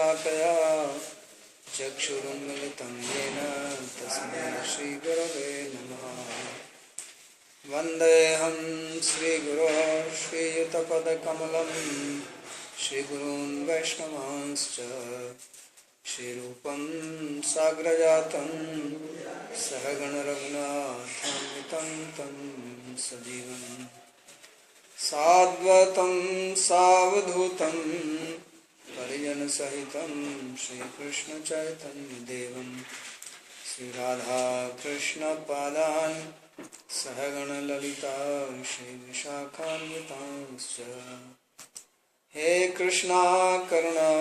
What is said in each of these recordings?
शलाकया चक्षुरुन्मिलितं येन तस्मै श्रीगुरवे नमः। वन्देऽहं श्रीगुरो श्रीयुतपदकमलं श्रीगुरून् वैष्णवांश्च श्रीरूपं साग्रजातं सहगणरघुनाथान्वितं तं सजीवम् साद्वैतं सावधूतं परिजनसहितं श्रीकृष्णचैतन्यदेवं श्रीराधाकृष्णपादान् सहगणललिता श्रीविशाखान्वितांश्च। हे कृष्णा करुणा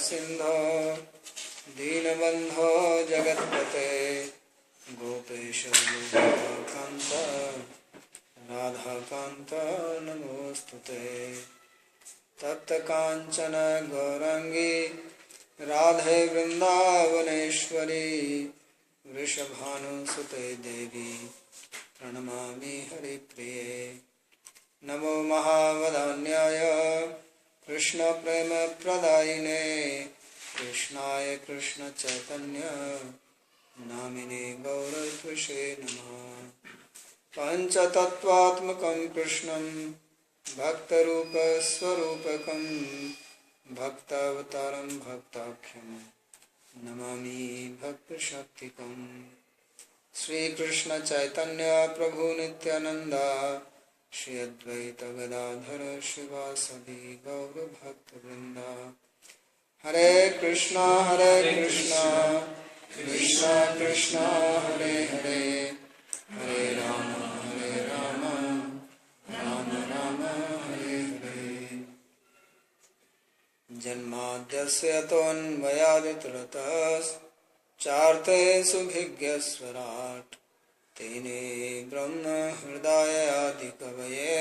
सिन्धो दीनबन्धो जगत्पते गोपेश गोपिकान्त राधाकान्त नमोऽस्तुते। तप्तकाञ्चन गौराङ्गी राधे वृन्दावनेश्वरी वृषभानुसुते देवी प्रणमामि हरिप्रिये। नमो महावदान्याय कृष्णप्रेमप्रदायिने कृष्णाय कृष्णचैतन्य नामिने गौरत्विषे नमः। पञ्चतत्त्वात्मकं कृष्णं भक्तरूपस्वरूपकं भक्तावतारं भक्ताख्यं नमामि भक्तशक्तिकम्। श्रीकृष्ण चैतन्य प्रभु नित्यानंद श्री अद्वैत गदाधर शिवासदि गौरभक्तवृंद। हरे कृष्णा कृष्णा कृष्णा हरे हरे हरे राम राम राम हरे हरे। जन्माद्यस्य तोऽन्वयादितरतश्चार्थे सुभिज्ञस्वराट् तेने ब्रह्म हृदय आदिकवये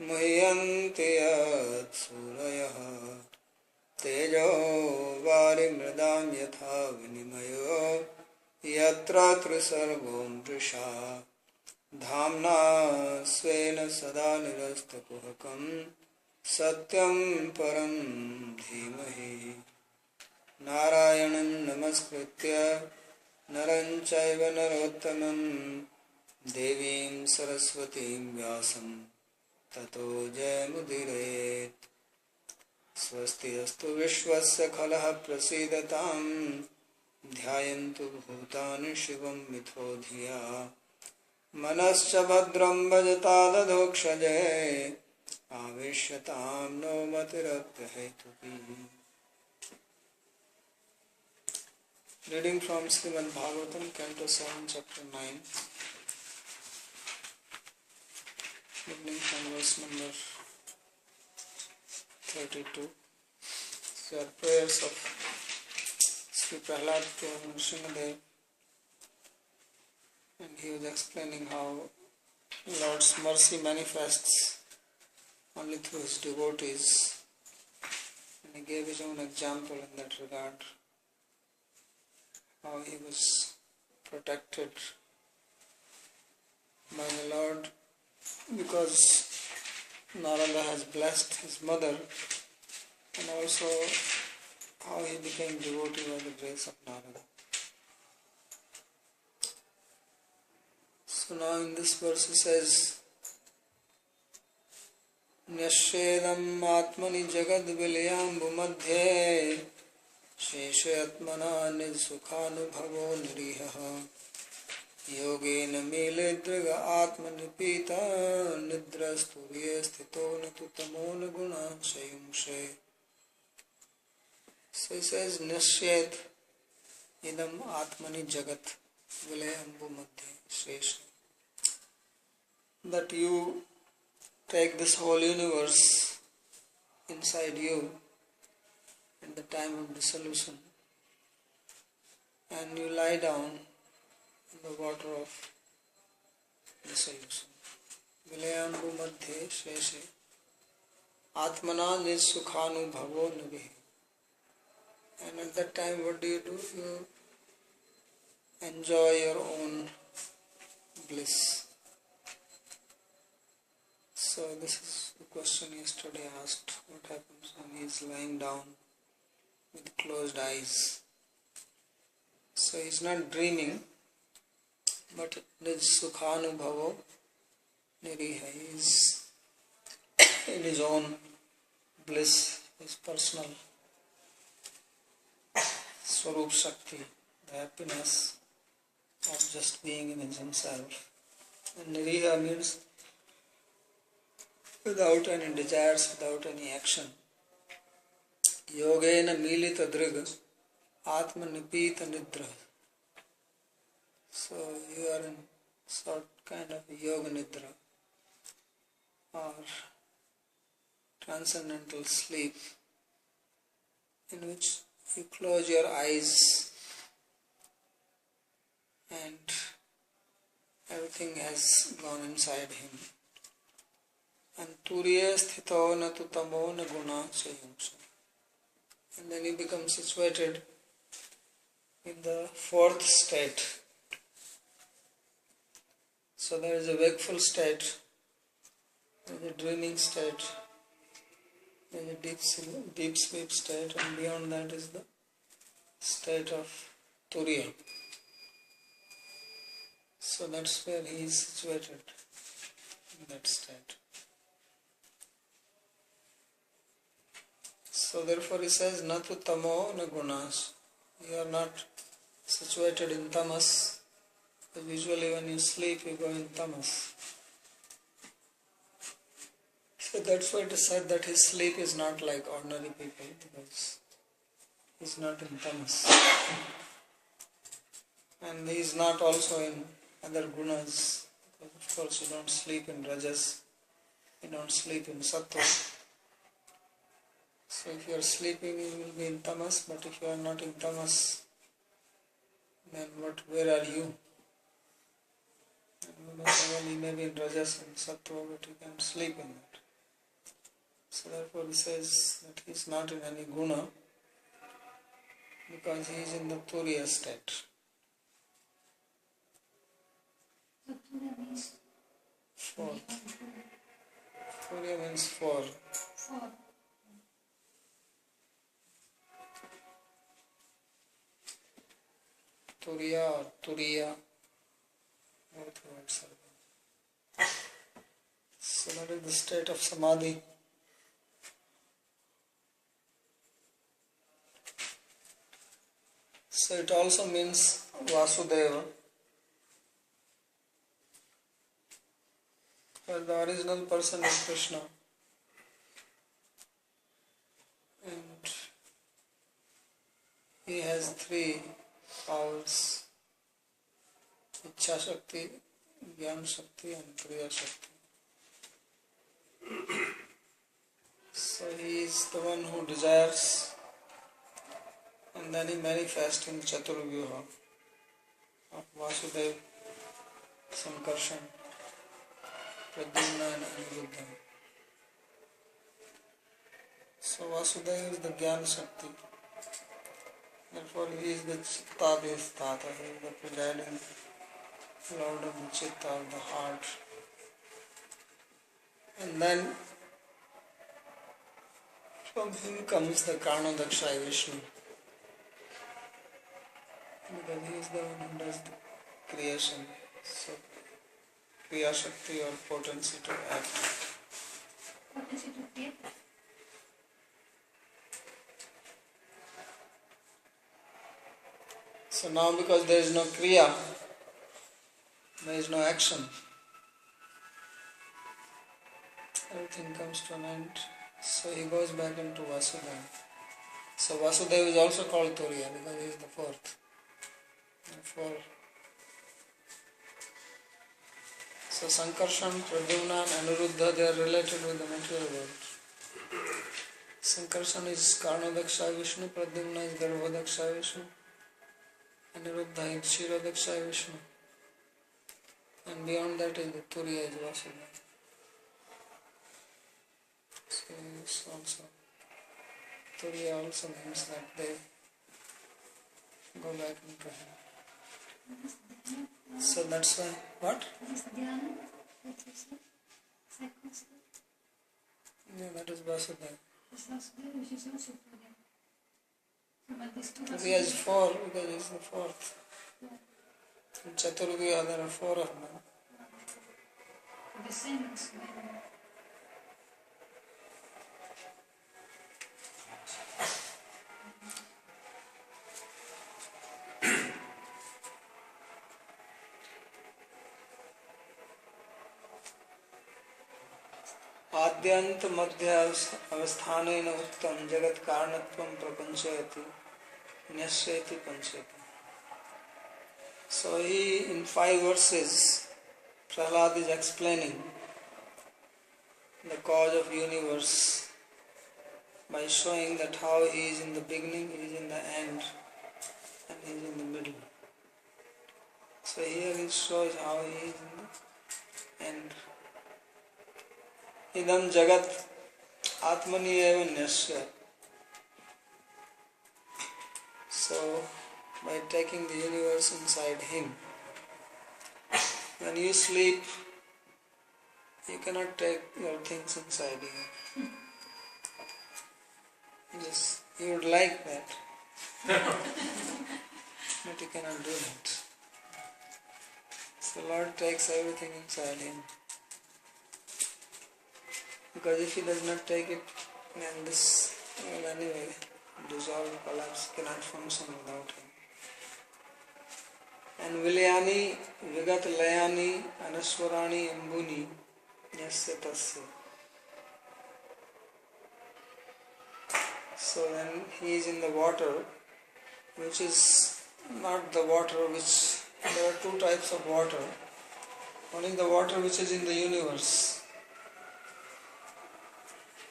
मुह्यन्ति यत्सूरयः। तेजो वारिमृदां यथा विनिमयो यत्र त्रिसर्गो मृषा धाम्ना स्वेन सदा निरस्तकुहकं सत्यं परं धीमहि। नारायणं नमस्कृत्य नरं चैव नरोत्तमं देवीं सरस्वतीं व्यासं ततो जयमुदीरयेत्। स्वस्ति अस्तु विश्वस्य खलः प्रसीदतां ध्यायन्तु भूतानि शिवं मिथो धिया मनश्च भद्रं भजता दधोक्षजे आवेश्यतां no मतिरप्यहेतुकी। Reading from Srimad Bhagavatam, Canto 7, Chapter 9, beginning from verse number 32. These are prayers of Sri Prahlad to Nrsimhadev, and he was explaining how Lord's mercy manifests only through his devotees, and he gave his own example in that regard, how he was protected by the Lord because Narada has blessed his mother, and also how he became devotee by the grace of Narada. So now in this verse he says, Nyashedam atmani jagad vilayambu madhye शेषयत्मना निसुखानुभवो निरीहः योगेन मीले दृग आत्मनिपीता निद्रस्तूर्ये स्थितो न तु तमो न गुणांशयुंषे. So he says, Nishyet idam atmani jagat vilayambu madhye shesha. That you take this whole universe inside you at the time of dissolution, and you lie down in the water of dissolution. Vilayambu madhye sheshe atmana nisukhanubhavo nabhi. And at that time what do? You enjoy your own bliss. So this is the question yesterday asked. What happens when he is lying down with closed eyes. So he is not dreaming, but Nij Sukhanubhavo Niriha. He is in his own bliss, his personal Swarup Shakti, the happiness of just being in himself. And Niriha means without any desires, without any action. Yogena Milita Driga Atma Nipita Nidra. So you are in sort kind of yoga nidra or transcendental sleep in which you close your eyes and everything has gone inside him. And turiya sthito na tutamo na guna chayamsa. And then you become situated in the fourth state. So there is a wakeful state, there is a dreaming state, there is a deep sleep state, and beyond that is the state of Turiya. So that's where he is situated, in that state. So therefore he says, Natu tamo na gunas. You are not situated in tamas. Usually when you sleep, you go in tamas. So that's why it is said that his sleep is not like ordinary people, because he is not in tamas. And he is not also in other gunas. Of course you don't sleep in rajas, you don't sleep in sattva. So if you are sleeping, you will be in tamas, but if you are not in tamas, then where are you? You may be in rajas and sattva, but you can sleep in that. So therefore he says that he is not in any guna, because he is in the turiya state. Turiya means Four. Turiya means four. Four. Turiya or turiya, both words are there. So that is the state of samadhi. So it also means Vasudeva. But the original person is Krishna. And he has three powers: Ichha Shakti, Jnana Shakti and Kriya Shakti. So he is the one who desires, and then he manifests in Chaturvyuha of Vasudeva, Sankarshan, Pradyumna and Aniruddha. So Vasudeva is the Jnana Shakti. Therefore he is the Chittadhisthata, he is the presiding Lord of the Chitta, of the heart. And then from him comes the Karnadaksha Vishnu, because he is the one who does the creation. So Kriya Shakti or potency to act. Potency to create. So now because there is no Kriya, there is no action, everything comes to an end. So he goes back into Vasudeva. So Vasudeva is also called Turiya because he is the fourth. Therefore, so Sankarshan, Pradyumna and Aniruddha, they are related with the material world. Sankarshan is Karnadaksha Vishnu, Pradyumna is Garbhodaksha Vishnu, Aniruddha is Kshirodaksha Vishnu, and beyond that is the Turiya is Vasudeva. So it's also Turiya also means that they go back into him. So that's why what? What is dhyana? What is it? Second step. Yeah, that is Vasudeva. This Vasudeva, which is also Turiya. But these two He has four because he's the fourth. In Chaturvidya there are four of them. the same as when आद्यंत मध्य अवस्थानेन उत्तम जगत कारणत्वं प्रपंचयति न्यस्यति पंचयति. So he, in 5 verses, Prahlad is explaining the cause of universe by showing that how he is in the beginning, he is in the end, and he is in the middle. So here he shows how he is in the end. Idam jagat atmani eva nyasya. So, by taking the universe inside him, when you sleep, you cannot take your things inside you. Yes, you would like that, but you cannot do that. So Lord takes everything inside him. Because if he does not take it, then this will anyway dissolve, collapse, cannot function without him. And Vilayani, Vigat Layani, Anaswarani, Ambuni, Yasya Tasya. So then he is in the water, which is not the water which, there are 2 types of water. One is the water which is in the universe.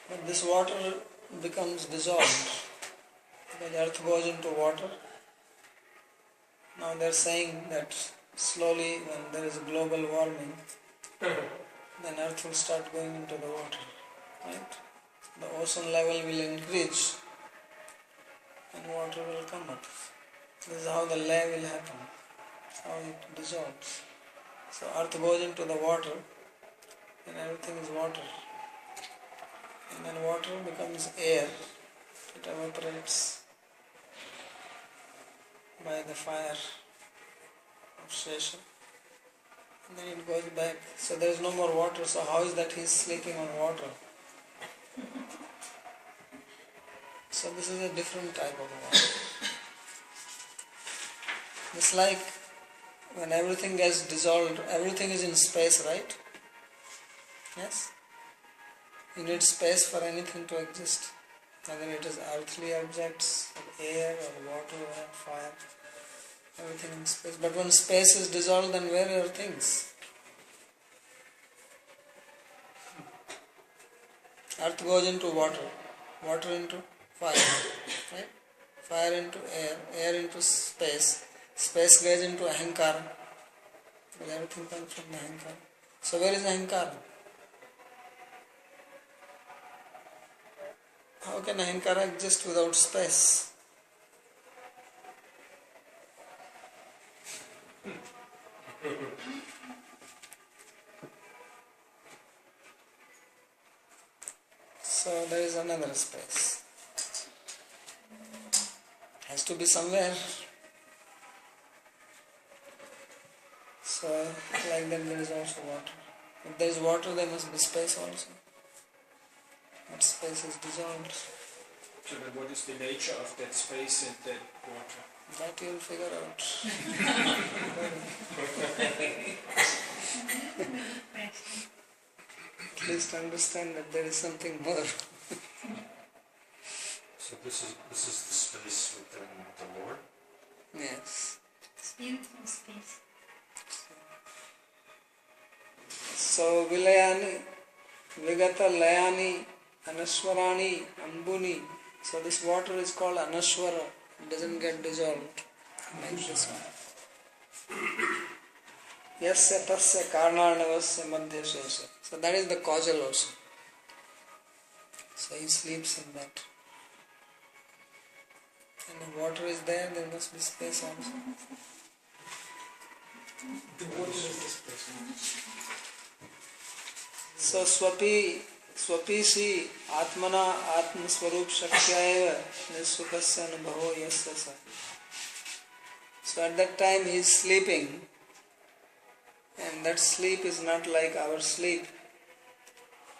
But this water becomes dissolved. The earth goes into water. Now they are saying that slowly when there is global warming, then earth will start going into the water. Right? The ocean level will increase and water will come up. This is how the lay will happen. How it dissolves. So earth goes into the water and everything is water. And then water becomes air. It evaporates by the fire of Shesha. And then it goes back. So there is no more water. So how is that he is sleeping on water? So this is a different type of water. It's like when everything gets dissolved, everything is in space, right? Yes? You need space for anything to exist. Whether it is earthly objects, or air, or water, or fire, everything in space. But when space is dissolved, then where are things? Earth goes into water, water into fire, right? Fire into air, air into space, space goes into ahankara, because everything comes from the ahankara. So where is ahankara? How can ahankara exist without space? So there is another space. Has to be somewhere. So like that there is also water. If there is water, there must be space also. But space is dissolved. So then what is the nature of that space and that water? That you will figure out. At least understand that there is something more. So this is the space within the Lord? Yes. it's beautiful space. So Vilayani, Vigata Layani, Anaswarani, Ambuni. So this water is called Anaswara. It doesn't get dissolved like this one. Yasya tasya karnarnavasya madhya shesha. So that is the causal ocean. So he sleeps in that. And the water is there must be space also. What is the space? So Swapi स्वपीसी आत्मना आत्मस्वरूप शक्याय निस्सुखस्य अनुभवो यस्य स. So at that time he is sleeping, and that sleep is not like our sleep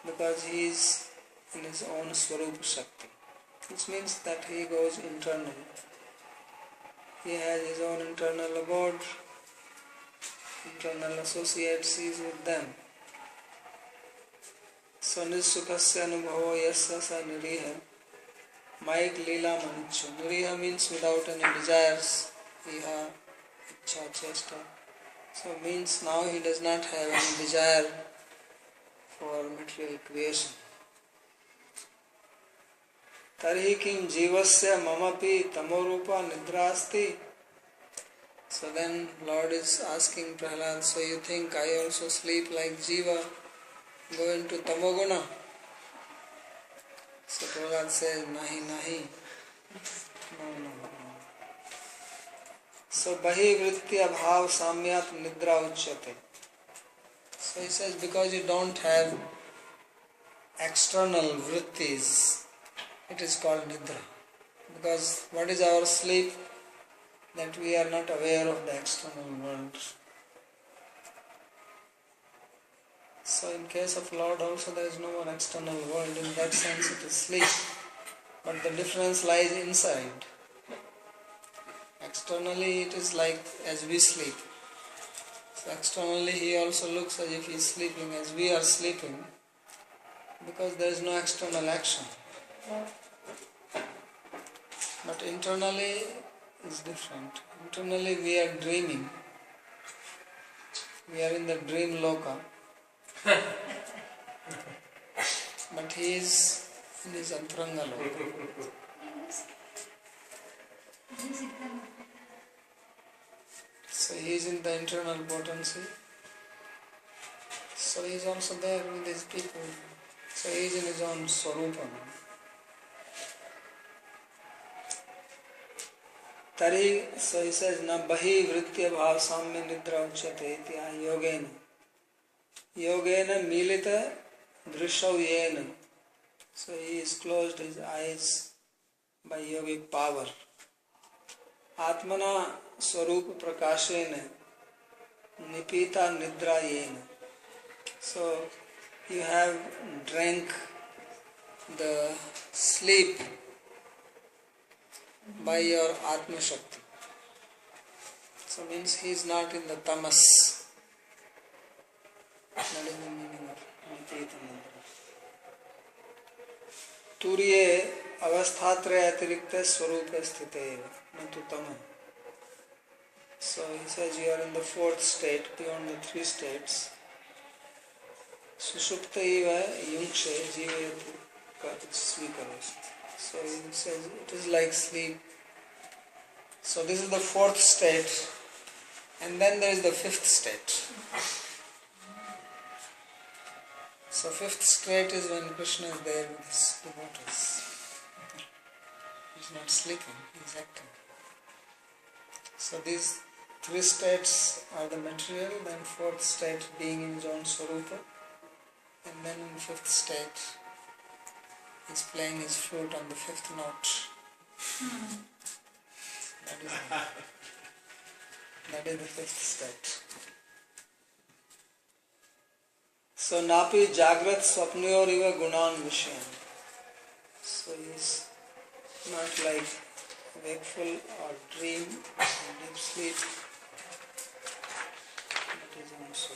because he is in his own Swarupa Shakti, which means that he goes internal. He has his own internal abode, internal associates, he is with them. So Nissukhasya Anubhavo Yasya Sa Niriha Maik Leela Manichu. Niriha means without any desires, Iha, Icha, Chesta. So means now he does not have any desire for material creation. Tarhi kim jivasya mamapi tamorupa nidrasti. So then Lord is asking Prahlad, so you think I also sleep like Jiva, go into tamoguna? So Prahlad says, nahi, nahi. No. So bahi vritti abhav samyat nidra uchyate. So he says, because you don't have external vrittis, it is called nidra. Because what is our sleep? That we are not aware of the external world. So in case of Lord also there is no more external world. In that sense it is sleep. But the difference lies inside. Externally it is like as we sleep. So externally he also looks as if he is sleeping as we are sleeping, because there is no external action. But internally is different. Internally we are dreaming. We are in the dream loka. But he is in his antaranga loka. So he is in the internal potency. So he is also there with his people. So he is in his own swarupa. Tari, so he says, na bahi vritya bhav samya nidra uchyate itya yogena. Yogena milita drishav yena. So he has closed his eyes by yogic power. Atmana swarupa prakashena nipita nidra yena. So you have drank the sleep by your Atma Shakti. So means he is not in the tamas. That is the meaning of Nipita Nidra. Turiye avasthatraya atirikta swarupa sthite nantu tama. So he says you are in the fourth state, beyond the three states. Sushupta eva yunkshe jivayatu svikarasti. So he says it is like sleep. So this is the fourth state, and then there is the fifth state. So fifth state is when Krishna is there with his devotees. He is not sleeping, he is acting. So these three states are the material, then fourth state being in his own Swarupa, and then in fifth state he is playing his flute on the fifth note. That is the fifth state. So napi jagrat swapnyor iva gunan vishyan. So he is not like wakeful or dream or deep sleep. That is also.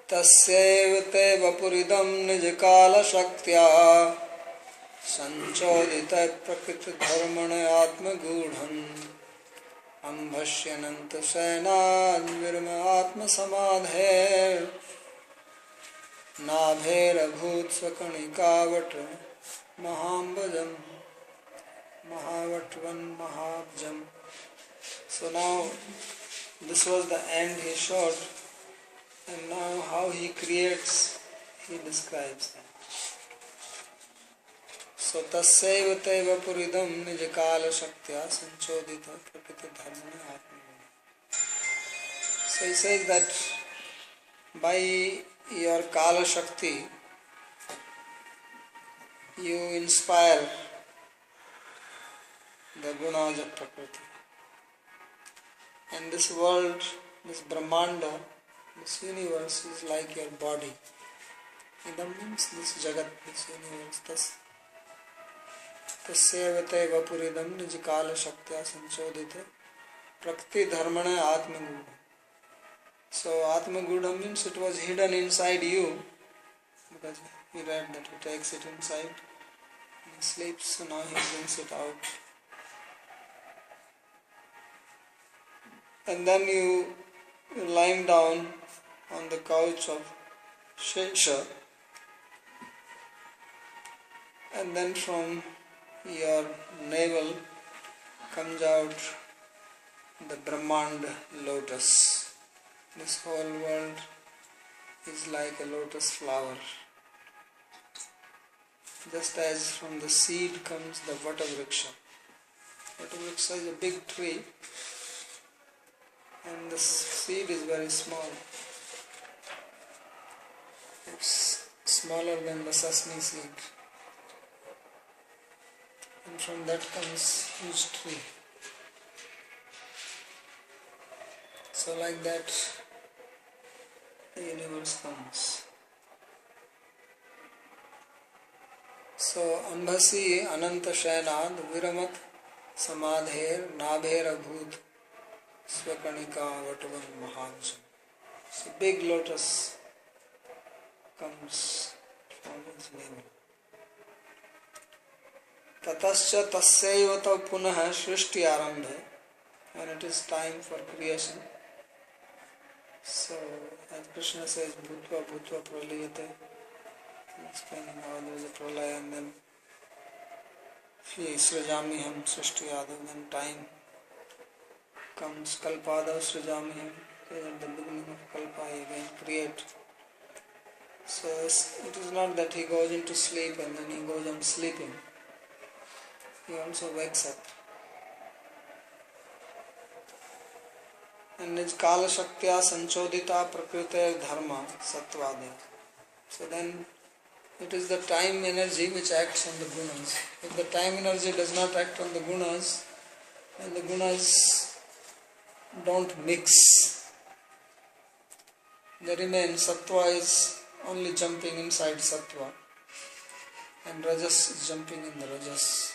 तस्यैव ते वपुरिदं निजकालशक्त्या संचोदितः प्रकृतिधर्मण आत्मगूढम् अम्भस्यनन्तशयनाद्विर्म आत्मसमाधेर् नाभेरभूत् स्वकणिकावट महाम्बजम् महावटवन् महाब्जम्. So now this was the end he showed. And now how he creates, he describes that. So tasyaiva taiva puridam nijakala shaktya sanchodita prakriti dharmana atma. So he says that by your kala shakti you inspire the gunas of prakriti. And this world, this Brahmanda, this universe is like your body. Idam means this Jagat, this universe. Tasyavate vapuridam nijikala shaktya sanchodita prakriti dharmana atma gudha. So atma gudha means it was hidden inside you, because he read that he takes it inside and he sleeps, so now he brings it out. And then you're lying down on the couch of Shesha, and then from your navel comes out the Brahmanda lotus. This whole world is like a lotus flower. Just as from the seed comes the Vatavriksha. Vatavriksha is a big tree, and the seed is very small. It's smaller than the sesame seed. And from that comes huge tree. So like that the universe comes. So ambhasi ananta shayanad viramat samadher nabher abhut swakanika vatavan mahanjam. So big lotus comes from his navel. Tatascha tasyaiva punah shrishti arambhe. When it is time for creation, so as Krishna says, bhutva bhutva praliyate, explaining how there is a pralaya, and then srijamiham srishti adav, then time comes, kalpadav srijamiham, at the beginning of kalpa he again create. So it is not that he goes into sleep and then he goes on sleeping. He also wakes up. And it's kala shaktya sanchodita prakriti dharma satvade. So then it is the time energy which acts on the gunas. If the time energy does not act on the gunas, then the gunas don't mix. They remain. Sattva is only jumping inside sattva, and rajas is jumping in the rajas,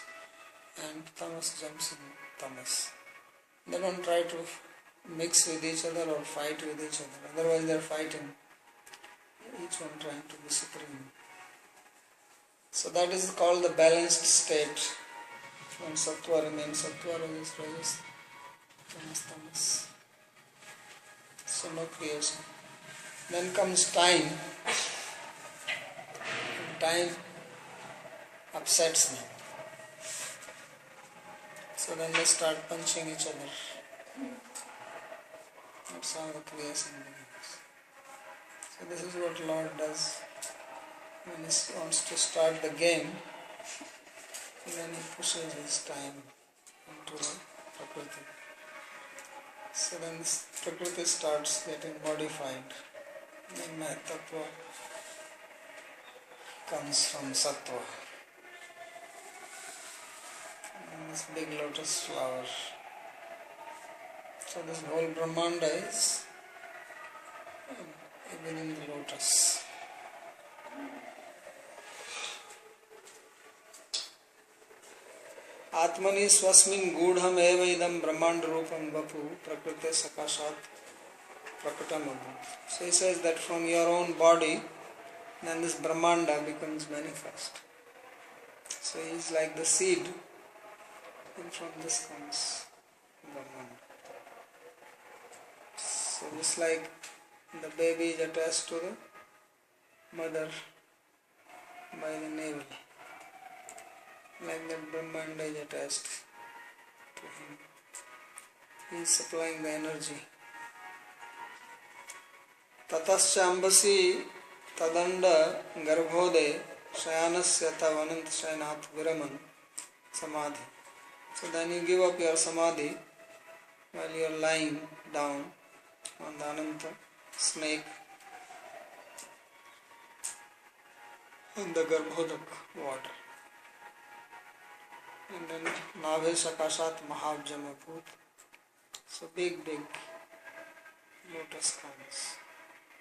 and tamas jumps in tamas. They don't try to mix with each other or fight with each other. Otherwise they are fighting, each one trying to be supreme. So that is called the balanced state. When sattva remains sattva, rajas rajas, tamas tamas. So no creation. Then comes time. And time upsets them. So then they start punching each other. That's how the creation begins. So this is what Lord does when he wants to start the game. Then he pushes his time into the Prakriti. So then this Prakriti starts getting modified. Then Mahatattva comes from Sattva. And this big lotus flower. So this whole Brahmanda is within the lotus. Atmani swasmin gudham eva idam brahmanda rupam vapu prakriti sakashat prakatam abhu. So he says that from your own body, then this Brahmanda becomes manifest. So he is like the seed, and from this comes Brahmanda. So just like the baby is attached to the mother by the navel, like that Brahmanda is attached to him. He is supplying the energy. Tatascha ambasi tadanda garbhode Shayanasya tavanant shayanat viraman samadhi. So then you give up your samadhi while you are lying down on the Ananta snake in the Garbhodak water. And then Nabhe Sakashat Mahabjamaput. So big lotus comes.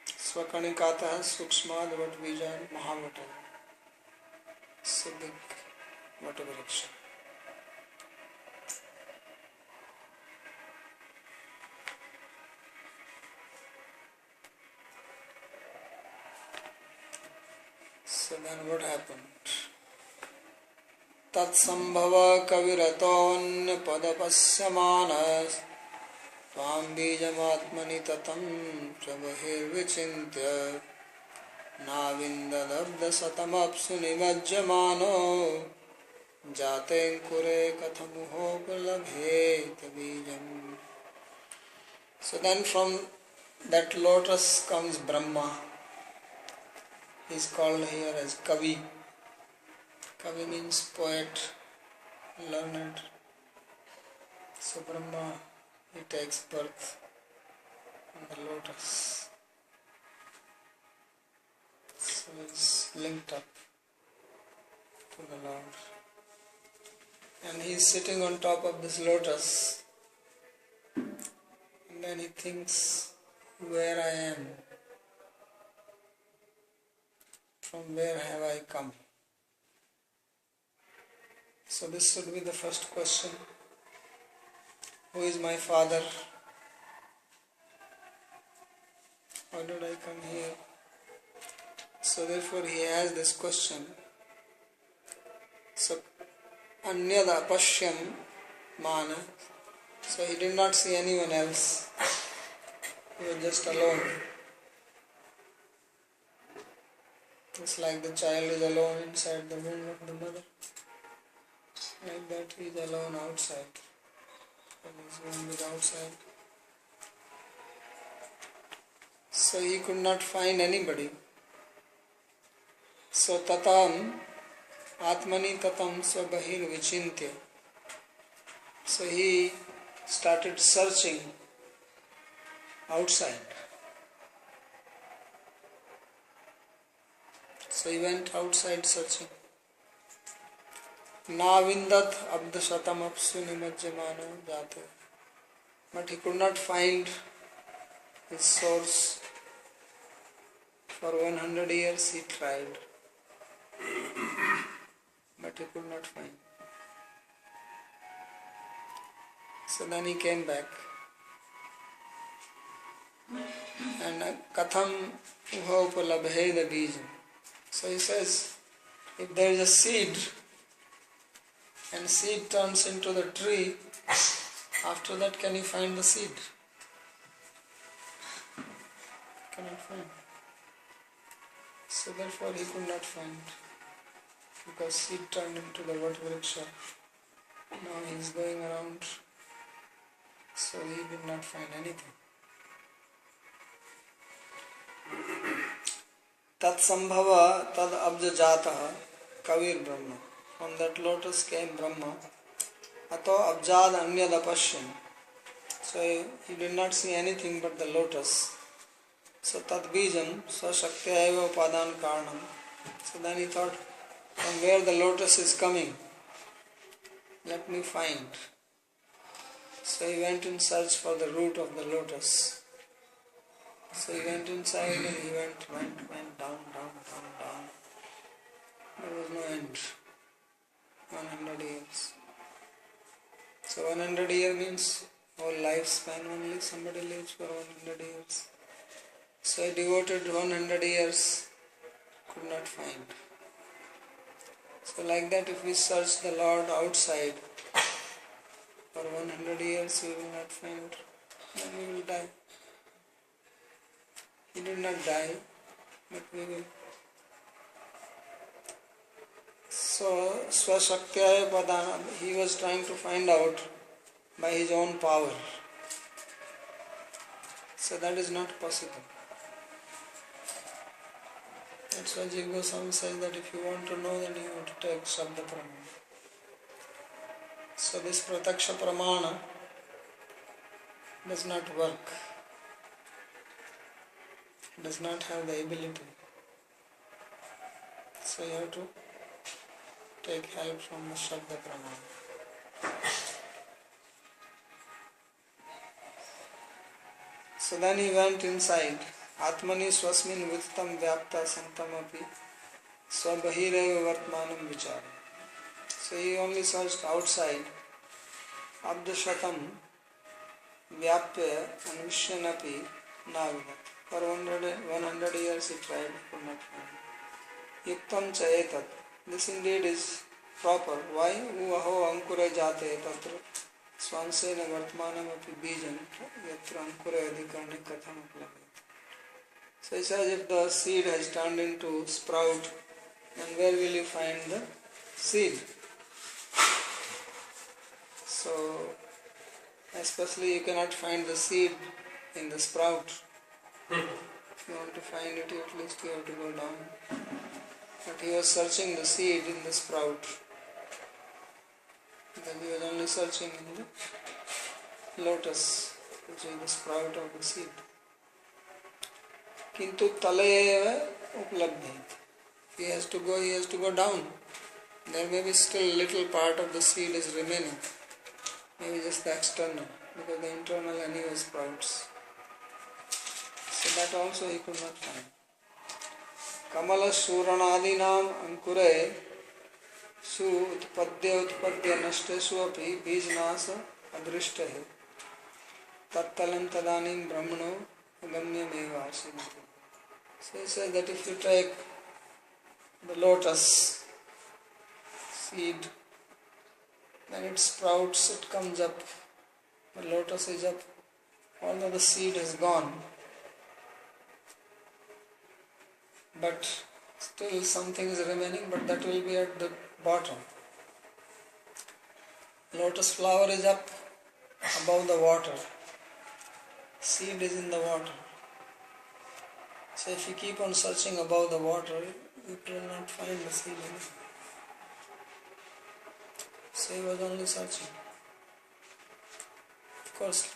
Swakanikata Sukshmad Vatvijan Mahavata. So big Vatavriksha. So then what happened? Tatsambhava kaviratonya padapasya Tvam bijamatmani tatam prabhir vichintya Navindadabda satamapsu nimajjamano Jate kure kathamuho pralabhet bijam. So then from that lotus comes Brahma. He is called here as Kavi. Kavi means poet, learned. So Brahma, he takes birth in the lotus. So he is linked up to the Lord. And he is sitting on top of this lotus. And then he thinks where I am. From where have I come? So this should be the first question. Who is my father? How did I come here? So therefore he has this question. So Anyada Pashyam Mana. So he did not see anyone else. He was just alone. It's like the child is alone inside the womb of the mother. Like that he is alone outside. And his womb is outside. So he could not find anybody. So tatam atmani tatam svabahir vichintya. So he started searching outside. So he went outside searching. Navindat abdashatam apsu nimajjamano jate. But he could not find his source. For 100 years he tried. But he could not find. So then he came back. And katham upalabheda bijam. So he says, if there is a seed, and seed turns into the tree, after that can you find the seed? Cannot find. So therefore he could not find, because seed turned into the Vatavriksha. Now he is going around, so he did not find anything. Tat sambhava tad abja jataha kavir Brahma. From that lotus came Brahma. Ato abjad anyad apashyam. So he did not see anything but the lotus. So tat bijam swashaktya eva upadan karanam. So then he thought, from where the lotus is coming, let me find. So he went in search for the root of the lotus. So he went inside and he went down. There was no end. 100 years. So 100 years means whole lifespan only. Somebody lives for 100 years. So he devoted 100 years, could not find. So like that, if we search the Lord outside for 100 years, we will not find, then we will die. He did not die, but we will. So, Swashaktya Padana, he was trying to find out by his own power. So that is not possible. That's So Jiva Goswami says that if you want to know, then you have to take Shabda Pramana. So this Prataksha Pramana does not work. It does not have the ability. So you have to take help from the Shabda Pramana. So then he went inside. Atmani swasmin vuttam vyapta santam api swabahireva vartmanam vichara. So he only searched outside. Abdashatam vyapya anvishyan navidat. For 100 years he tried, could not find. Yuktam cha etat. This indeed is proper. Why? Uvaho ankure jate tatra swansena vartmanam api bijan yatra ankure adhikarne katham uplavit. So he says if the seed has turned into sprout, then where will you find the seed? So especially you cannot find the seed in the sprout. If you want to find it, at least you have to go down. But he was searching the seed in the sprout. Then he was only searching in the lotus, which is the sprout of the seed. Kintu talayeva uplabdhet. He has to go down. There may be still little part of the seed is remaining. Maybe just the external, because the internal anyway sprouts. So that also he could not find. Kamala Suranadinam Ankure Su Utpadya Nashtesu api Bijnasa Adrishtahe Tattalam Tadanim Brahmano Agamnyam Eva Asinati. So he says that if you take the lotus seed, then it sprouts, it comes up, the lotus is up, although the seed is gone. But still something is remaining, but that will be at the bottom. Lotus flower is up above the water. Seed is in the water. So if you keep on searching above the water, you will not find the seed anymore. So he was only searching. Of course,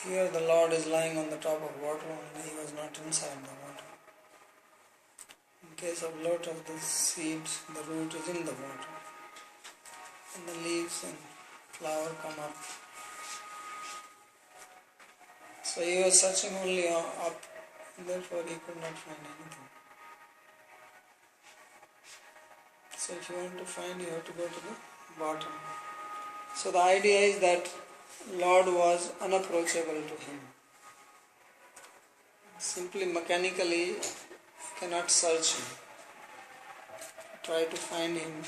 here the Lord is lying on the top of water only, he was not inside the water. In case of lotus, the seeds, the root is in the water. And the leaves and flower come up. So he was searching only up, and therefore he could not find anything. So if you want to find, you have to go to the bottom. So the idea is that Lord was unapproachable to him. Simply mechanically you cannot search him. Try to find him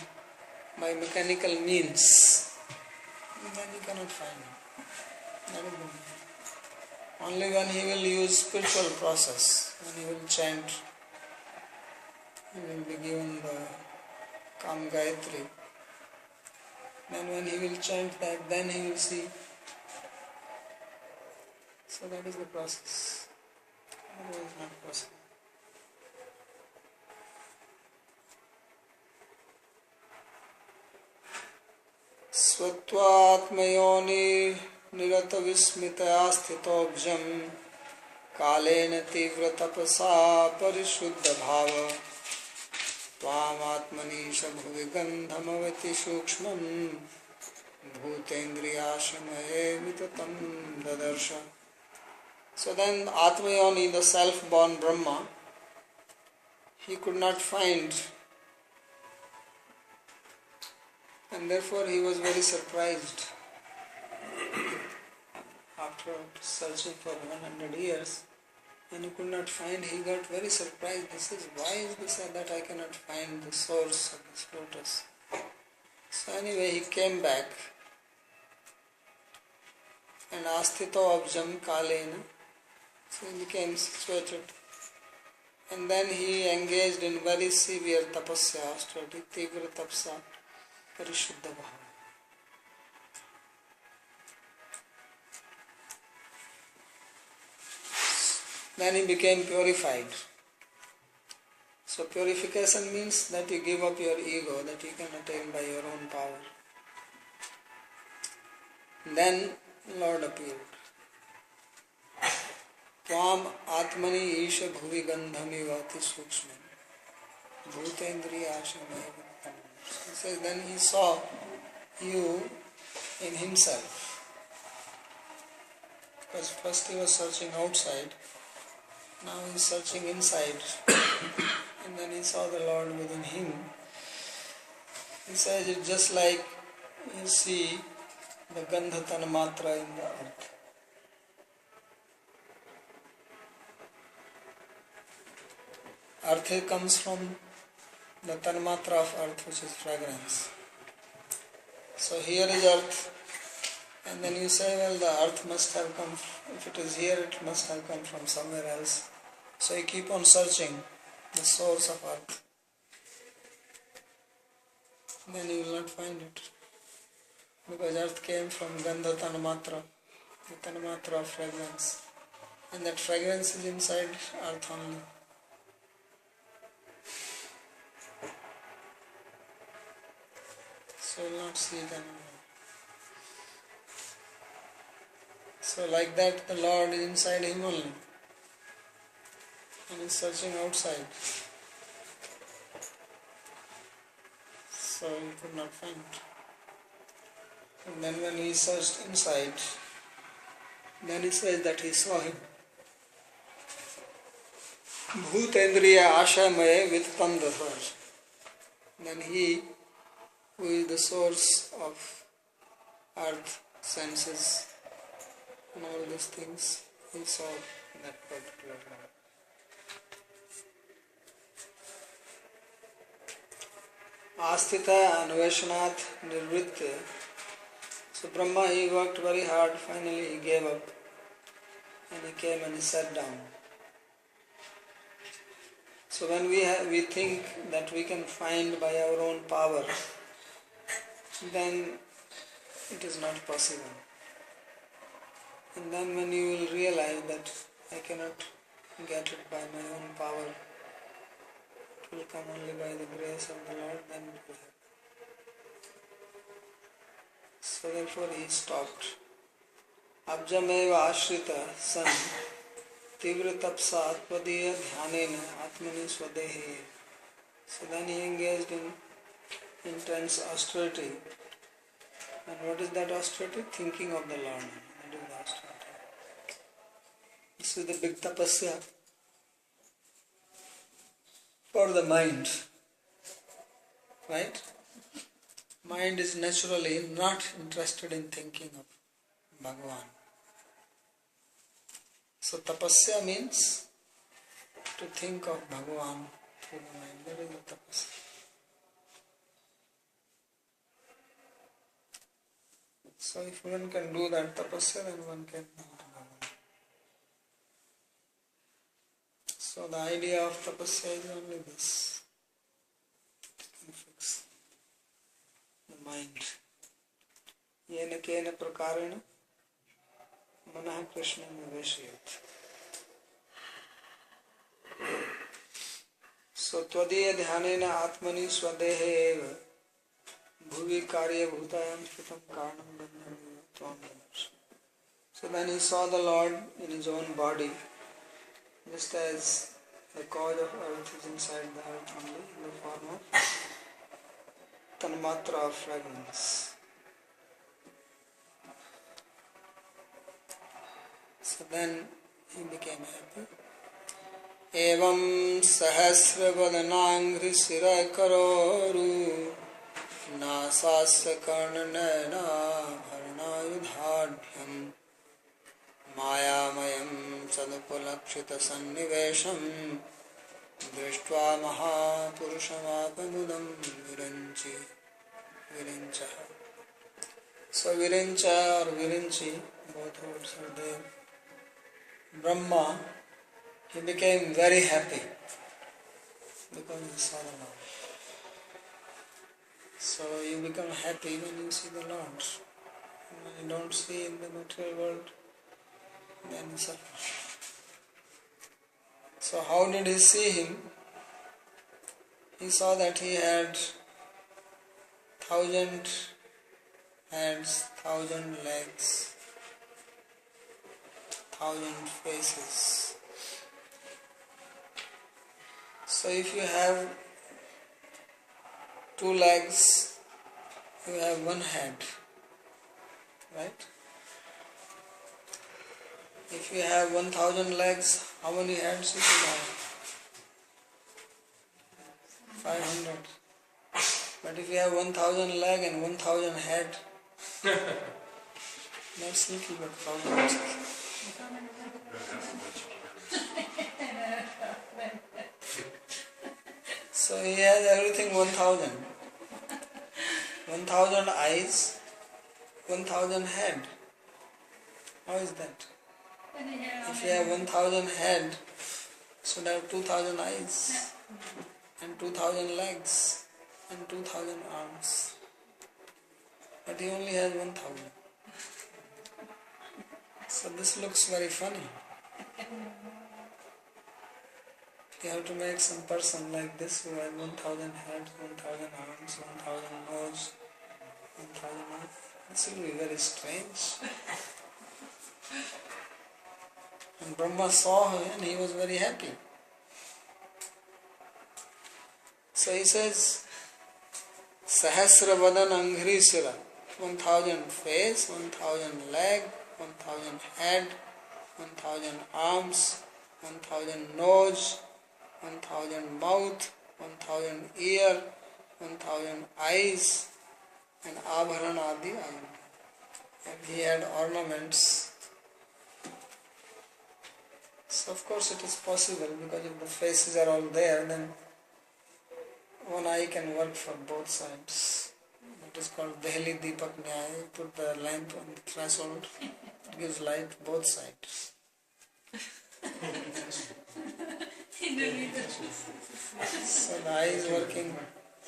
by mechanical means, and then you cannot find him. That is the meaning. Only when he will use spiritual process, when he will chant, he will be given the Kam Gayatri. Then when he will chant that, then he will see. So that is the process. Otherwise not possible. Svatvatmayoni nirata vismitaya sthitobjam kalena tivra tapasa parishuddha bhava tvam atmanisha bhuvigandhamavati sukshmam bhutendriyashamaye vitatam dadarsha. So then Atmayoni, the self-born Brahma, he could not find, and therefore he was very surprised. After searching for 100 years, when he could not find, he got very surprised. Why is this that I cannot find the source of this lotus? So anyway, he came back and asthito abjam kalena. So he became situated. And then he engaged in very severe tapasya, austerity, tivra tapsa, parishuddha bhava. Then he became purified. So purification means that you give up your ego that you can attain by your own power. Then Lord appeared. Tvam atmani isha bhuvi gandhami vati sukshman bhutendriya ashamaya vittam. He says then he saw you in himself. Because first he was searching outside, now he is searching inside. And then he saw the Lord within him. He says it's just like you see the gandha tanmatra in the earth. Earth comes from the tanmatra of earth, which is fragrance. So here is earth, and then you say, well, the earth must have come, if it is here, it must have come from somewhere else. So you keep on searching the source of earth. Then you will not find it. Because earth came from gandha tanmatra, the tanmatra of fragrance. And that fragrance is inside earth only. So you will not see it anymore. So like that the Lord is inside him only. And is searching outside. So he could not find it. And then when he searched inside, then he says that he saw him. Bhutendriya ashamaya vittam Dasa. Then he, who is the source of earth, senses, and all these things, he saw that particular Lord. Asthita anveshanat nirvritya. So Brahma, he worked very hard, finally he gave up and he came and he sat down. So when we think that we can find by our own power, then it is not possible. And then when you will realize that I cannot get it by my own power, it will come only by the grace of the Lord, then it will happen. So therefore he stopped. Abjameva ashrita san tivra tapsa atmadiya dhyanena atmani swadehi. So then he engaged in intense austerity. And what is that austerity? Thinking of the Lord. That is the austerity. This is the big tapasya for the mind. Right? Mind is naturally not interested in thinking of Bhagavan. So tapasya means to think of Bhagavan through the mind. That is the tapasya. So if one can do that tapasya, then one can meet Bhagavan. So the idea of tapasya is only this. You can fix the mind. Yena kena prakarena manah Krishna niveshayat. So tvadiya dhyanena atmani swadehe eva bhuvi karya bhutayam shritam karanam bandham tvam. So then he saw the Lord in his own body, just as the cause of earth is inside the earth only, in the form of tanmatra of fragrance. So then he became happy. Evam sahasra vadanangri sira karoru nasasya karnanayana bharanayudhadhyam mayamayam sadupalakshita sannivesham drishtva mahapurushamapamudam virinchaha. So virincha or virinchi, both words are there. Brahma, he became very happy because he saw the Lord. So you become happy when you see the Lord. When you don't see in the material world, then you suffer. So how did he see him? he saw that he had 1,000 hands, 1,000 legs, 1,000 faces. So if you have 2 legs, you have 1 head, right? If you have 1,000 legs, how many heads you should have? 500. But if you have 1,000 leg and 1,000 head, that's little bit problem. So he has everything 1,000. 1,000 eyes, 1,000 head. How is that? If you have 1,000 head, should have 2,000 eyes and 2,000 legs and 2,000 arms. But he only has 1,000. So this looks very funny. You have to make some person like this who has 1,000 heads, 1,000 arms, 1,000 nose, 1,000 mouth. This will be very strange. And Brahma saw him and he was very happy. So he says, Sahasra Vadan Anghri Sira, 1,000 face, 1,000 leg, 1,000 head, 1,000 arms, 1,000 nose, 1,000 mouth, 1,000 ear, 1,000 eyes, and Abharan Adi Ayam. And he had ornaments. So of course it is possible, because if the faces are all there, then one eye can work for both sides. It is called Dehli Deepak Nyaya. You put the lamp on the threshold, it gives light both sides. So the eye is working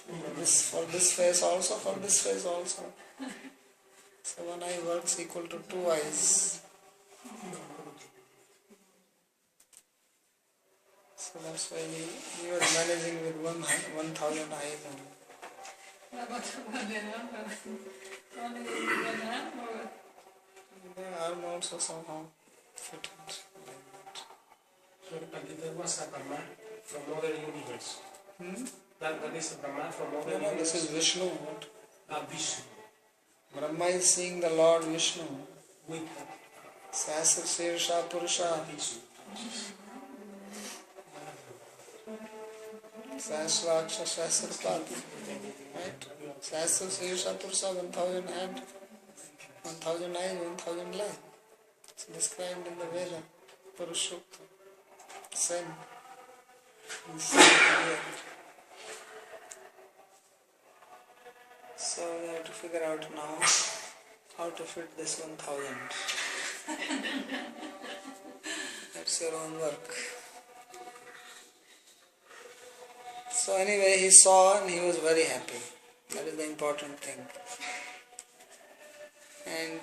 for this face also, for this face also. So one eye works equal to 2 eyes. So that's why he was managing with 1,000 eyes only. The arm also somehow fitted like that. So that was a Brahma from other universe. That is a Brahma from other universe. No, this is Vishnu. What? Vishnu. Brahma is seeing the Lord Vishnu. With Sahasra Sirsha Purusha. Vishnu. Sahasraksha Sahasrapad. Right? Sahasra Sirsha Purusha, 1,000 head, 1,000 eyes, 1,000 legs. It's described in the Veda. Purushokta. Same. So we have to figure out now how to fit this 1,000. That's your own work. So anyway, he saw and he was very happy. That is the important thing. And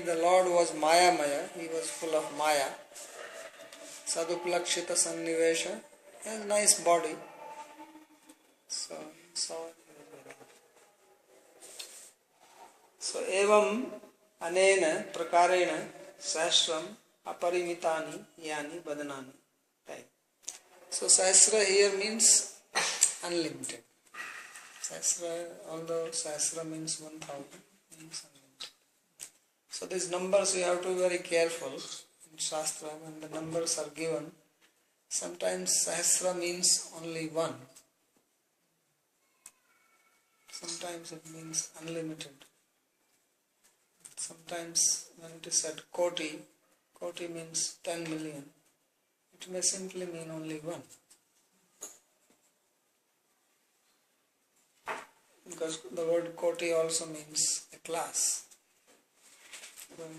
the Lord was Maya. He was full of Maya. Saduplakshita Sannivesha. He has a nice body. So he saw he was very happy. So evam anena prakarena sahasram aparimitani yani badanani. Right. So sahasra here means unlimited. Sahasra, although sahasra means 1,000, means unlimited. So these numbers you have to be very careful in Shastra when the numbers are given. Sometimes sahasra means only 1. Sometimes it means unlimited. Sometimes when it is said koti, koti means 10 million. It may simply mean only 1. Because the word koti also means a class.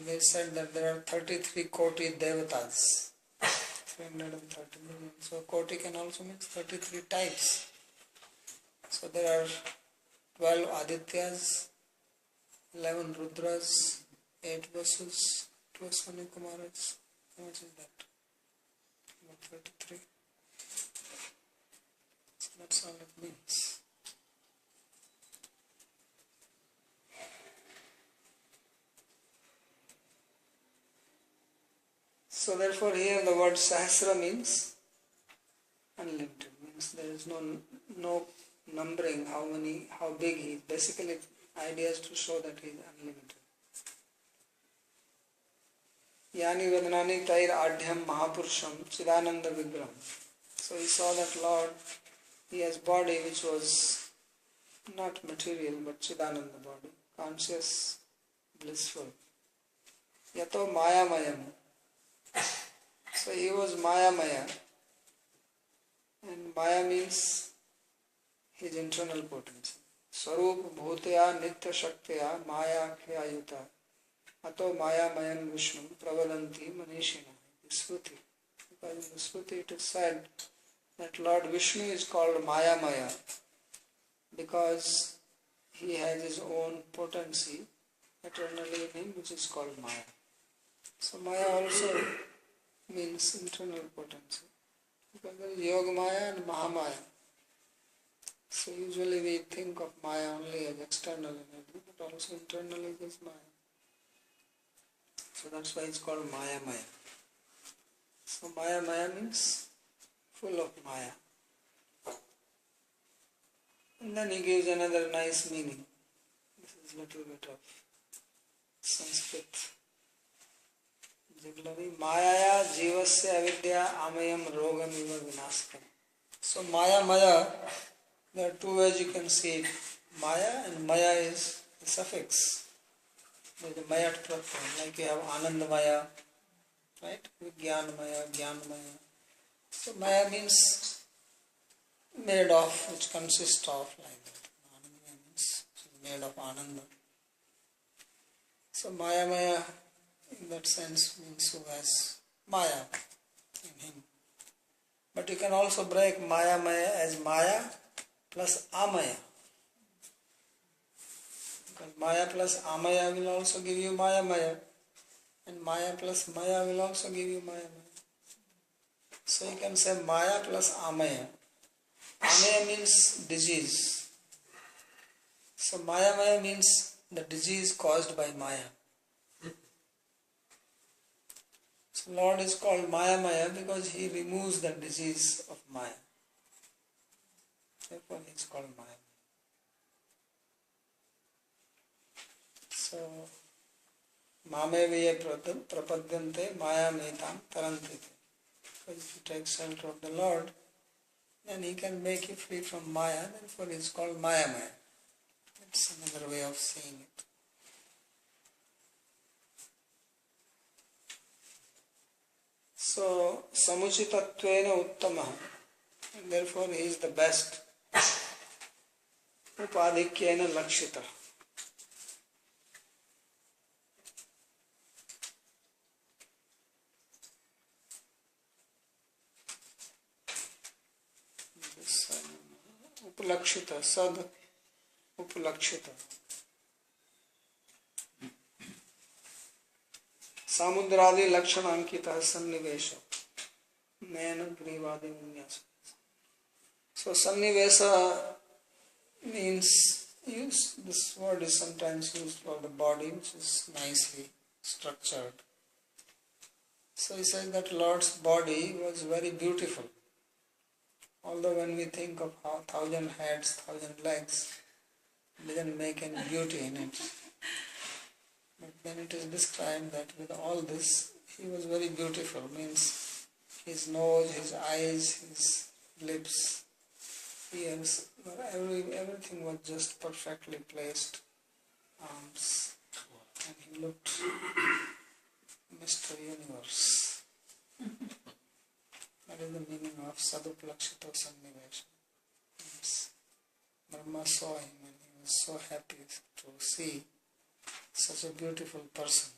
They said that there are 33 koti devatas, 330 million. So koti can also mean 33 types. So there are 12 Adityas, 11 Rudras, 8 Vasus, 2 Aswani Kumaras. How much is that? About 33. So That's all it means. So therefore here the word Sahasra means unlimited, means there is no numbering how big he is. Basically idea is to show that he is unlimited. Yani Vednani Tair Adhyam Mahapurusham Chidananda Vigram. So he saw that Lord, he has body which was not material but Chidananda body, conscious, blissful. Yato Maya Mayam. So he was Maya Maya. And Maya means his internal potency. Swarup Bhutaya Nitya Shaktaya Maya Khyayuta. Ato Maya Mayam Vishnu Pravadanti Manishina. Smriti. Because in the Smriti it is said that Lord Vishnu is called Maya Maya because he has his own potency eternally in him which is called Maya. So Maya also means internal potency. Because there is Yoga Maya and Mahamaya. So usually we think of Maya only as external energy, but also internally it is Maya. So that's why it's called Maya Maya. So Maya Maya means full of Maya. And then he gives another nice meaning. This is a little bit of Sanskrit. Maya Jivasya Avidya Amayam Rogam Iva Vinaskam. So Maya Maya, there are two ways you can see it. Maya and Maya is a suffix. There is a Maya pratyam, like you have Anand Maya, right? Gyan Maya, Gyan Maya. So Maya means made of, which consists of, like that. Anand Maya means made of Ananda. So Maya Maya in that sense means who has Maya in him. But you can also break Maya Maya as Maya plus Amaya. Because Maya plus Amaya will also give you Maya Maya. And Maya plus Maya will also give you Maya Maya. So you can say Maya plus Amaya. Amaya means disease. So Maya Maya means the disease caused by Maya. So Lord is called Maya Maya because he removes the disease of Maya. Therefore he is called Maya. So Mame Viya Prapadyante Maya Metam Tarantite. Because if you take shelter of the Lord, then he can make you free from Maya, therefore he is called Maya Maya. That's another way of saying it. So, Samuchitatvena Uttamaha, and therefore he is the best. Upadhikyena Lakshita. Upalakshita, Sad Upalakshita. Samudradi Lakshana Ankita Sannivesha Nayana Grivadi Vinyasa. So Sannivesa means, this word is sometimes used for the body which is nicely structured. So he says that Lord's body was very beautiful. Although when we think of how 1,000 heads, 1,000 legs, it doesn't make any beauty in it. But then it is described that with all this, he was very beautiful. Means his nose, his eyes, his lips, ears, everything was just perfectly placed. Arms, and he looked Mr. Universe. That is the meaning of Saduplakshita Sannivesha. Brahma saw him and he was so happy to see such a beautiful person.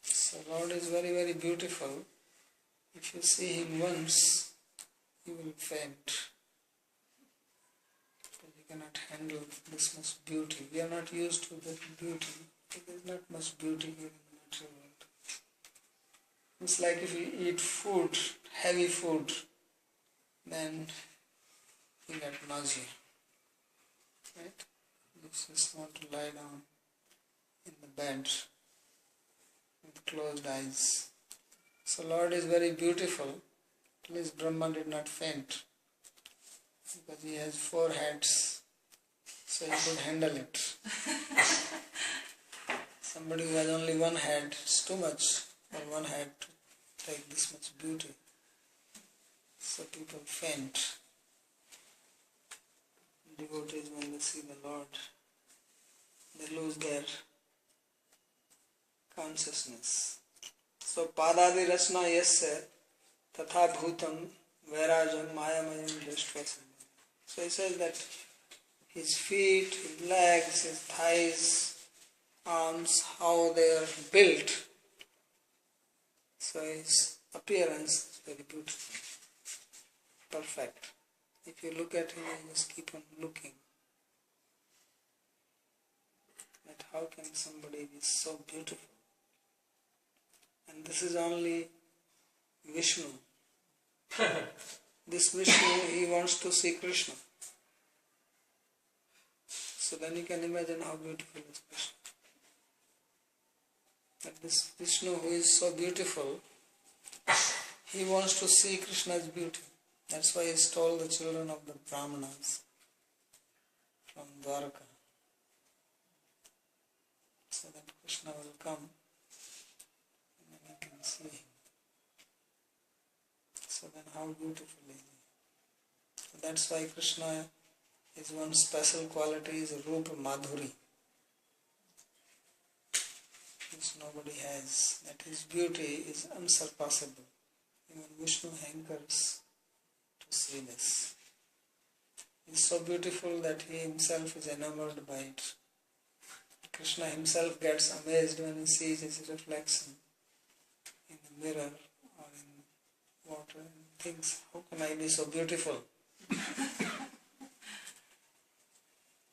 So Lord is very, very beautiful. If you see him once, you will faint. Because you cannot handle this much beauty. We are not used to that beauty. There is not much beauty here in the material world. It's like if you eat food, heavy food, then he got nausea. Right? He just want to lie down in the bed with closed eyes. So Lord is very beautiful. At least Brahma did not faint because he has 4 heads, so he could handle it. Somebody who has only 1 head, it's too much for 1 head to take this much beauty. So people faint. Devotees, when they see the Lord, they lose their consciousness. So padadi rachna yasya tatha bhutam vairajam mayamayam drishtva. So he says that his feet, his legs, his thighs, arms, how they are built. So his appearance is very beautiful, perfect. If you look at him, you just keep on looking. That how can somebody be so beautiful? And this is only Vishnu. This Vishnu, he wants to see Krishna. So then you can imagine how beautiful is Krishna. That this Vishnu who is so beautiful, he wants to see Krishna's beauty. That's why he stole the children of the Brahmanas from Dwarka. So that Krishna will come and then you can see him. So then how beautiful is he? So that's why Krishna, his one special quality is Rupa Madhuri, which nobody has. That his beauty is unsurpassable. Even Vishnu hankers to see this. He is so beautiful that he himself is enamored by it. Krishna himself gets amazed when he sees his reflection in the mirror or in water and thinks, how can I be so beautiful?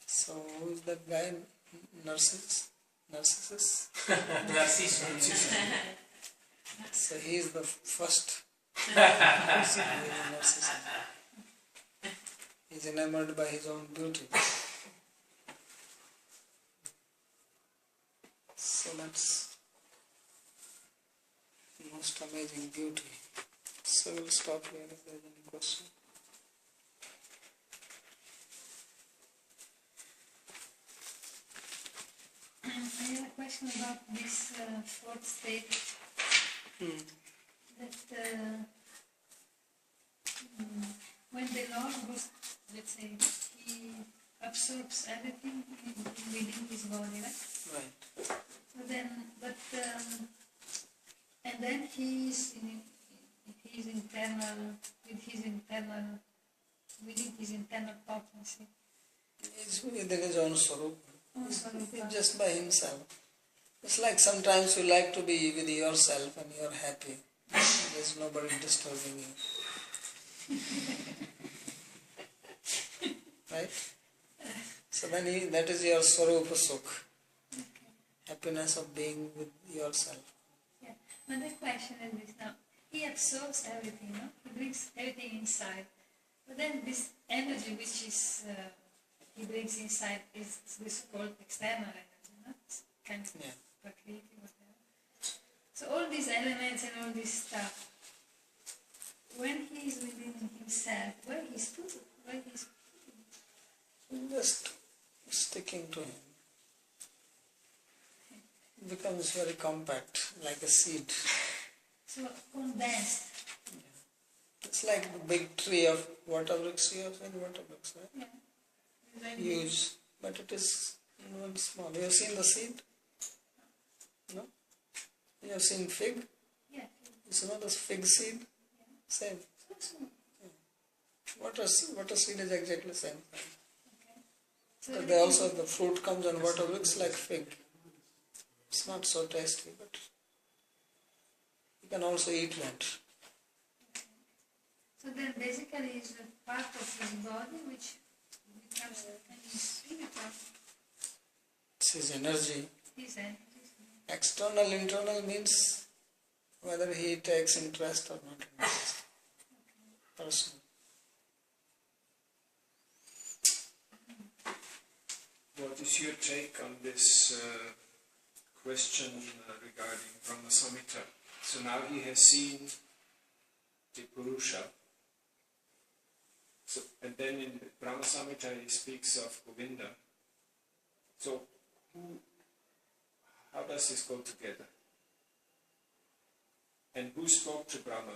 So who is that guy? Narcissus? Narcissus. So he is the first. He is a Narcissus. He is enamored by his own beauty. So that's the most amazing beauty. So we'll stop here if there is any question. I have a question about this 4th state. That when the Lord goes, let's say, he absorbs everything within his body, right? Right. So then, but and then he is in his internal, within his internal potency. He's within his own Swarup. Also, He's just by himself. It's like sometimes you like to be with yourself and you're happy. There's nobody disturbing you. Right? So then that is your Swarupa Sukh. Happiness of being with yourself. yeah. Another question is this now. He absorbs everything, no? He brings everything inside. But then this energy which is he brings inside is this called external energy, no? It's kind of Prakriti, whatever. So all these elements and all this stuff, when he is within himself, where he's put it? Where he's put it? Just sticking to him. It becomes very compact, like a seed. So condensed. It's like the big tree of water bricks. You have seen water bricks, right? Yeah. Very Huge, but it is not small. You have seen the seed? No? You have seen fig? Yeah. You know the fig seed? Same. So small. Water seed is exactly the same. Okay. So But they also, the fruit comes on water bricks like fig. It's not so tasty, but you can also eat that. So then basically it's a part of his body which becomes spiritual. It's his energy. His energy. External, internal means whether he takes interest or not interest. Personal. what is your take on this question regarding Brahma Samhita? So now he has seen the Purusha. So, and then in Brahma Samhita he speaks of Govinda. So how does this go together? And who spoke to Brahma?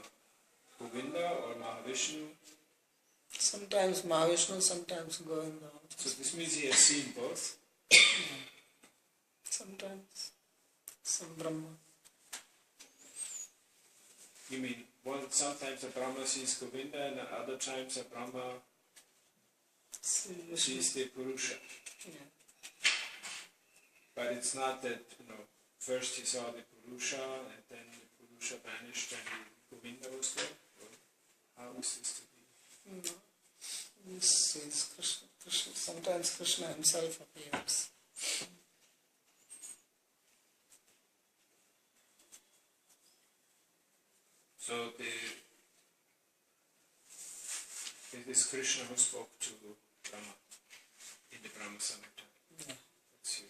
Govinda or Mahavishnu? Sometimes Mahavishnu, sometimes Govinda. So this means he has seen both? Sometimes some Brahma. You mean sometimes a Brahma sees Govinda and at other times a Brahma sees the Purusha? Yeah. But it's not that, first he saw the Purusha and then the Purusha vanished and the Govinda was there? Or how is this to be? No. This is Krishna. Sometimes Krishna himself appears. So it is Krishna who spoke to Brahma in the Brahma Samhita. Yeah. That's you.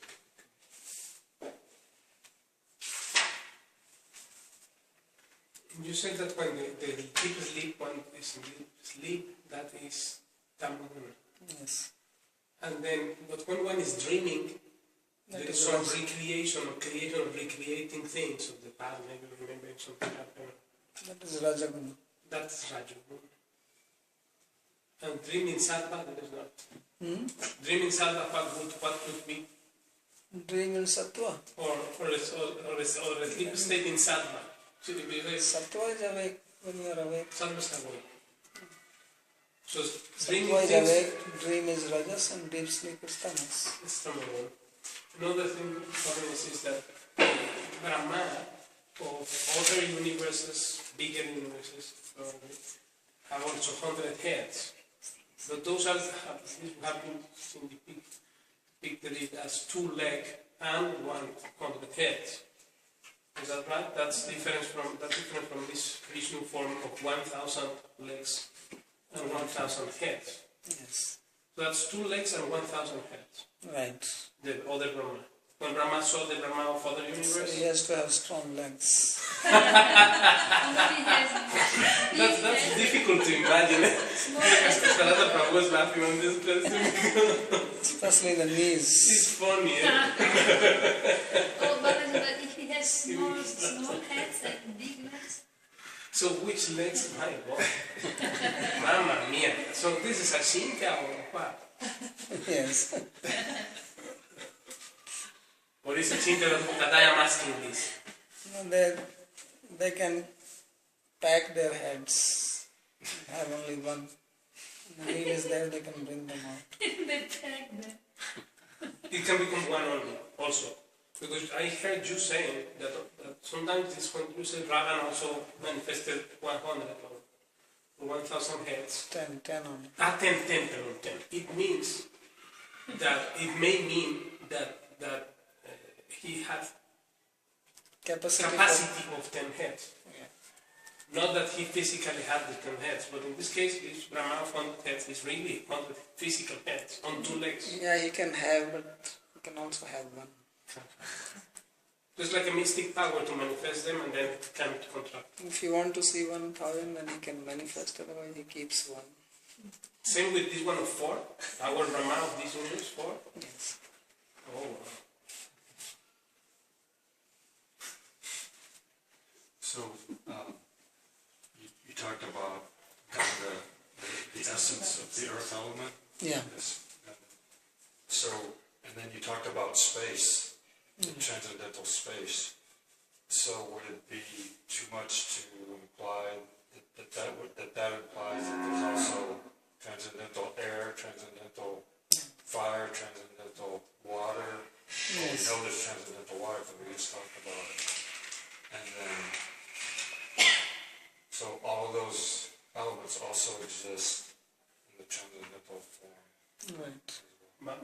You said that when the deep sleep, one is sleep, that is Tamaguna. Yes. And then, but when one is dreaming, That there is is some also- recreation or creation of recreating things of the past, maybe remembering something happened. That is Rajaguna. That's Rajaguna. And dreaming sattva, that is not. Dreaming sattva, what could be? Dream in Sattva. Or a sleep state in sattva. Should it be very Sattva is awake when you are awake. sattva is awake. So dreaming Sattva is things awake, dream is Rajas, and deep sleep is Tamas. is number one. Another thing is that Brahma of other universes, bigger universes, have also 100 heads. But those have been depicted as 2 legs and 100 heads. Is that right? That's different from this Vishnu form of 1,000 legs and 1,000 heads. Yes. So that's 2 legs and 1,000 heads. Right. The other Brahma. When Brahma saw the Brahma of other So universe, he has to have strong legs. that's difficult to imagine. Another Prabhu was laughing on this question. Especially the knees. It's funny, eh? Oh, but if he has small heads and big legs, So which legs? My God. Mamma mia. So this is a Shinka or what? Yes. Or is it Shinka that I am asking this? No, they can pack their heads. Have only one. The need is there, they can bring them out. they tag them. It can become one only, also. Because I heard you saying that sometimes this when you say Ravan also manifested 100 or 1,000 heads. 10 only. 10. It means that, it may mean that he had Capacity. of 10 heads. Yeah. Not that he physically had the 10 heads, but in this case, this Brahma of 100 heads is really 100 physical heads on 2 legs. Yeah, he can have, but he can also have one. It's like a mystic power to manifest them and then it can contract. If you want to see 1,000, then he can manifest, otherwise he keeps one. Same with this one of 4. Our Brahma of this one is 4. Yes. Oh, wow. So, you talked about kind of the essence of the earth element. Yeah. Yes. So, and then you talked about space, transcendental space. So would it be too much to imply that implies that there's also transcendental air, transcendental fire, transcendental water? Well, we Yes. know there's transcendental water, but we just talked about it. And then, so all of those elements also exist in the transcendental form. Right. But